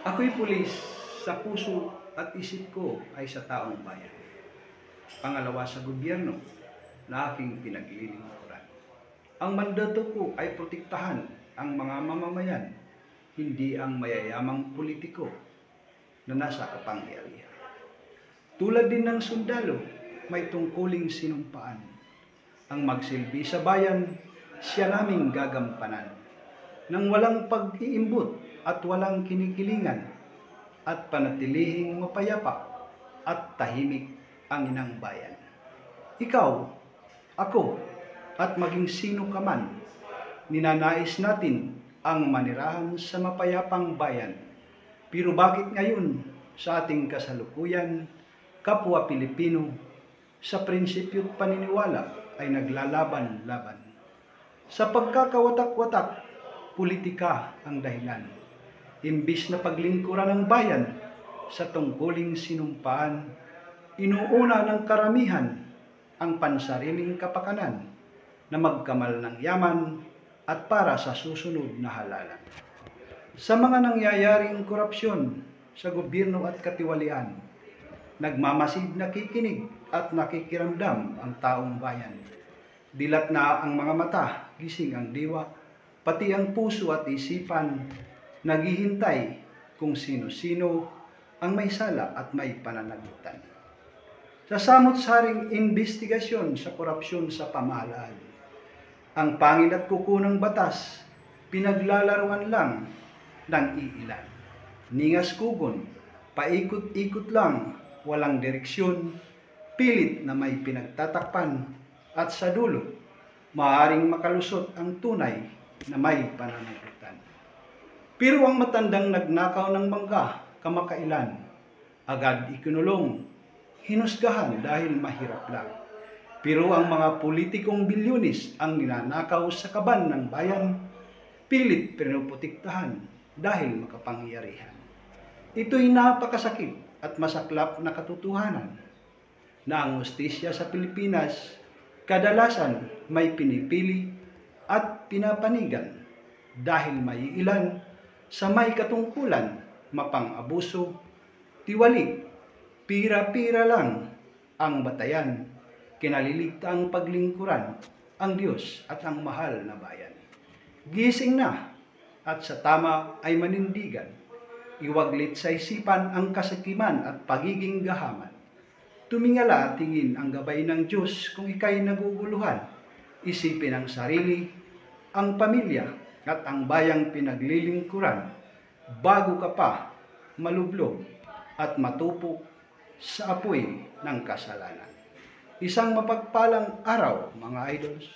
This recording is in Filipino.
Ako'y pulis sa puso at isip ko ay sa taong bayan. Pangalawa sa gobyerno na aking pinaglilingkuran. Ang mandato ko ay protektahan ang mga mamamayan, hindi ang mayayamang politiko na nasa kapangyarihan. Tulad din ng sundalo, may tungkuling sinumpaan. Ang magsilbi sa bayan, siya naming gagampanan. Nang walang pag-iimbot at walang kinikilingan, at panatilihing mapayapa at tahimik ang inang bayan. Ikaw, ako, at maging sino ka man, ninanais natin ang manirahan sa mapayapang bayan. Pero bakit ngayon sa ating kasalukuyan, kapwa Pilipino, sa prinsipyo't paniniwala ay naglalaban-laban? Sa pagkakawatak-watak, politika ang dahilan. Imbis na paglingkuran ng bayan sa tungkuling sinumpaan, inuuna ng karamihan ang pansariling kapakanan na magkamal ng yaman at para sa susunod na halalan. Sa mga nangyayaring korupsyon sa gobyerno at katiwalian, nagmamasid nakikinig at nakikiramdam ang taong bayan. Dilat na ang mga mata, gising ang diwa, pati ang puso at isipan, naghihintay kung sino-sino ang may sala at may pananagutan. Sa samot-saring investigasyon sa korupsyon sa pamahalaan, ang pangil at kukunang batas, pinaglalaruan lang ng iilan. Ningas kugon, paikot-ikot lang, walang direksyon, pilit na may pinagtatakpan, at sa dulo, maaaring makalusot ang tunay na may pananagutan. Pero ang matandang nagnakaw ng mangga kamakailan, agad ikinulong, hinusgahan dahil mahirap lang. Pero ang mga politikong bilyonis ang ninanakaw sa kaban ng bayan, pilit pinuprotektahan dahil makapangyarihan. Ito'y napakasakit at masaklap na katotohanan na ang hustisya sa Pilipinas kadalasan may pinipili at pinapanigan dahil may ilan sa may katungkulan, mapang-abuso, tiwali, pira-pira lang ang batayan, kinaliligtaang paglingkuran ang Diyos at ang mahal na bayan. Gising na at sa tama ay manindigan, iwaglit sa isipan ang kasakiman at pagiging gahaman. Tumingala tingin ang gabay ng Diyos kung ika'y naguguluhan, isipin ang sarili, ang pamilya, at ang bayang pinaglilingkuran bago ka pa malublog at matupok sa apoy ng kasalanan. Isang mapagpalang araw, mga idols.